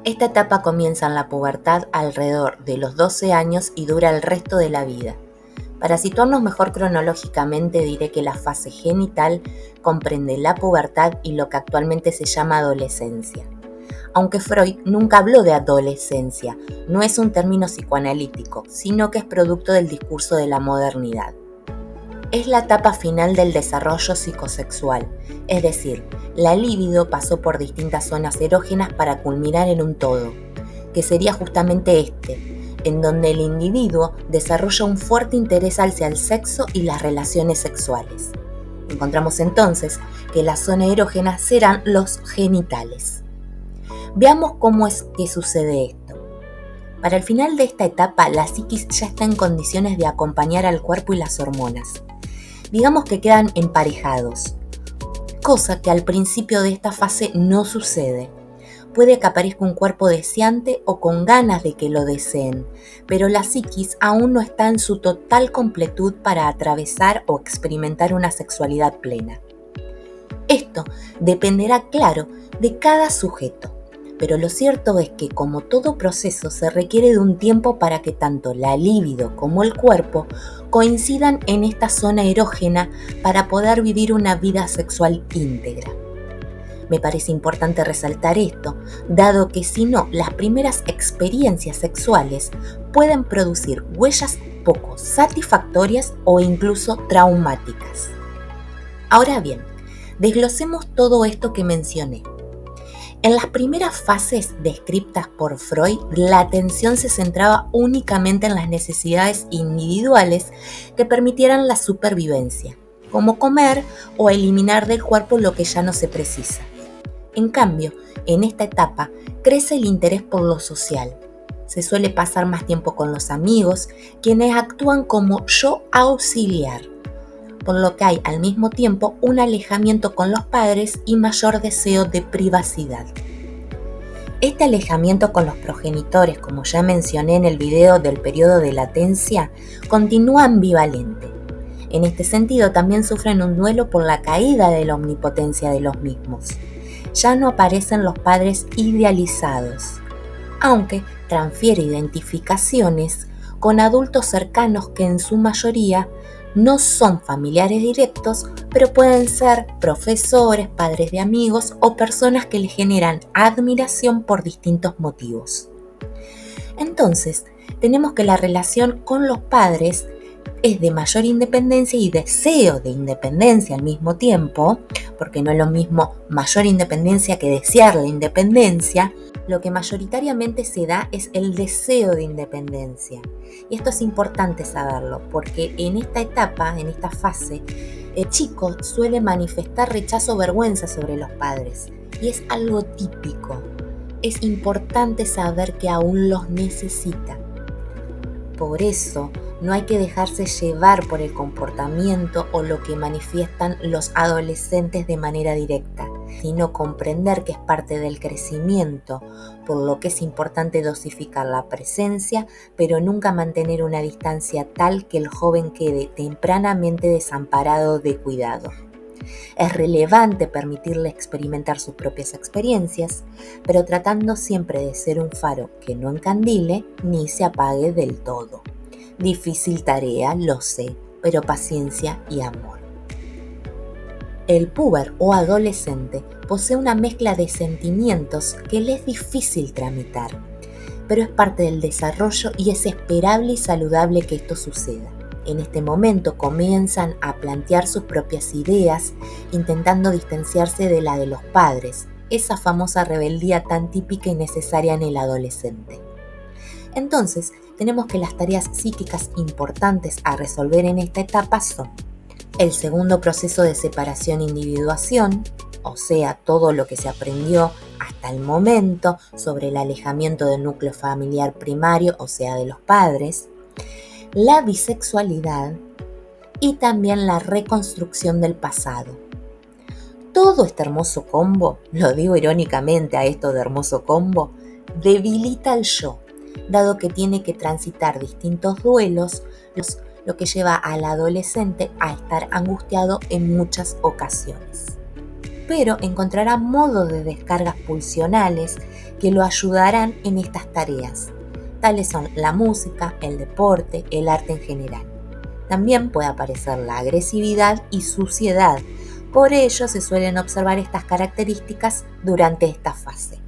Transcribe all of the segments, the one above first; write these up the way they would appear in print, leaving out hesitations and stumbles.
Esta etapa comienza en la pubertad alrededor de los 12 años y dura el resto de la vida. Para situarnos mejor cronológicamente, diré que la fase genital comprende la pubertad y lo que actualmente se llama adolescencia. Aunque Freud nunca habló de adolescencia, no es un término psicoanalítico, sino que es producto del discurso de la modernidad. Es la etapa final del desarrollo psicosexual, es decir, la libido pasó por distintas zonas erógenas para culminar en un todo, que sería justamente en donde el individuo desarrolla un fuerte interés hacia el sexo y las relaciones sexuales. Encontramos entonces que la zona erógena serán los genitales. Veamos cómo es que sucede esto. Para el final de esta etapa, la psiquis ya está en condiciones de acompañar al cuerpo y las hormonas. Digamos que quedan emparejados, cosa que al principio de esta fase no sucede. Puede que aparezca un cuerpo deseante o con ganas de que lo deseen, pero la psiquis aún no está en su total completud para atravesar o experimentar una sexualidad plena. Esto dependerá, claro, de cada sujeto, pero lo cierto es que, como todo proceso, se requiere de un tiempo para que tanto la libido como el cuerpo coincidan en esta zona erógena para poder vivir una vida sexual íntegra. Me parece importante resaltar esto, dado que si no, las primeras experiencias sexuales pueden producir huellas poco satisfactorias o incluso traumáticas. Ahora bien, desglosemos todo esto que mencioné. En las primeras fases descritas por Freud, la atención se centraba únicamente en las necesidades individuales que permitieran la supervivencia, como comer o eliminar del cuerpo lo que ya no se precisa. En cambio, en esta etapa crece el interés por lo social. Se suele pasar más tiempo con los amigos, quienes actúan como yo auxiliar, por lo que hay al mismo tiempo un alejamiento con los padres y mayor deseo de privacidad. Este alejamiento con los progenitores, como ya mencioné en el video del periodo de latencia, continúa ambivalente. En este sentido, también sufren un duelo por la caída de la omnipotencia de los mismos. Ya no aparecen los padres idealizados, aunque transfiere identificaciones con adultos cercanos que en su mayoría no son familiares directos, pero pueden ser profesores, padres de amigos o personas que le generan admiración por distintos motivos. Entonces, tenemos que la relación con los padres es de mayor independencia y deseo de independencia al mismo tiempo, porque no es lo mismo mayor independencia que desear la independencia. Lo que mayoritariamente se da es el deseo de independencia. Y esto es importante saberlo, porque en esta etapa, en esta fase, el chico suele manifestar rechazo o vergüenza sobre los padres. Y es algo típico. Es importante saber que aún los necesita. Por eso, no hay que dejarse llevar por el comportamiento o lo que manifiestan los adolescentes de manera directa, sino comprender que es parte del crecimiento, por lo que es importante dosificar la presencia, pero nunca mantener una distancia tal que el joven quede tempranamente desamparado de cuidado. Es relevante permitirle experimentar sus propias experiencias, pero tratando siempre de ser un faro que no encandile ni se apague del todo. Difícil tarea, lo sé, pero paciencia y amor. El puber o adolescente posee una mezcla de sentimientos que le es difícil tramitar, pero es parte del desarrollo y es esperable y saludable que esto suceda. En este momento comienzan a plantear sus propias ideas, intentando distanciarse de la de los padres, esa famosa rebeldía tan típica y necesaria en el adolescente. Entonces, tenemos que las tareas psíquicas importantes a resolver en esta etapa son el segundo proceso de separación-individuación, o sea, todo lo que se aprendió hasta el momento sobre el alejamiento del núcleo familiar primario, o sea, de los padres, la bisexualidad y también la reconstrucción del pasado. Todo este hermoso combo, lo digo irónicamente a esto de hermoso combo, debilita al yo, dado que tiene que transitar distintos duelos, lo que lleva al adolescente a estar angustiado en muchas ocasiones. pero encontrará modos de descargas pulsionales que lo ayudarán en estas tareas. Tales son la música, el deporte, el arte en general. También puede aparecer la agresividad y suciedad. Por ello se suelen observar estas características durante esta fase.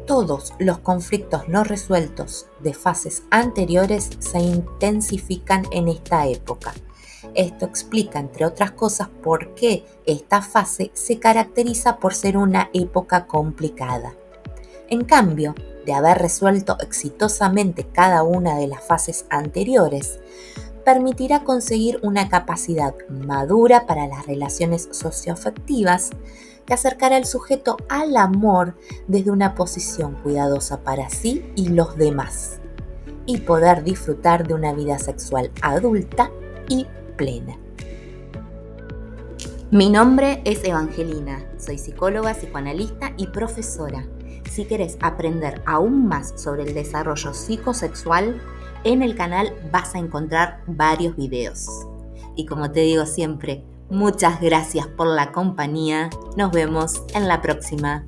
Todos los conflictos no resueltos de fases anteriores se intensifican en esta época. Esto explica, entre otras cosas, por qué esta fase se caracteriza por ser una época complicada. En cambio, de haber resuelto exitosamente cada una de las fases anteriores, permitirá conseguir una capacidad madura para las relaciones socioafectivas que acercará al sujeto al amor desde una posición cuidadosa para sí y los demás, y poder disfrutar de una vida sexual adulta y plena. Mi nombre es Evangelina, soy psicóloga, psicoanalista y profesora. Si querés aprender aún más sobre el desarrollo psicosexual, en el canal vas a encontrar varios videos. Y como te digo siempre, muchas gracias por la compañía. Nos vemos en la próxima.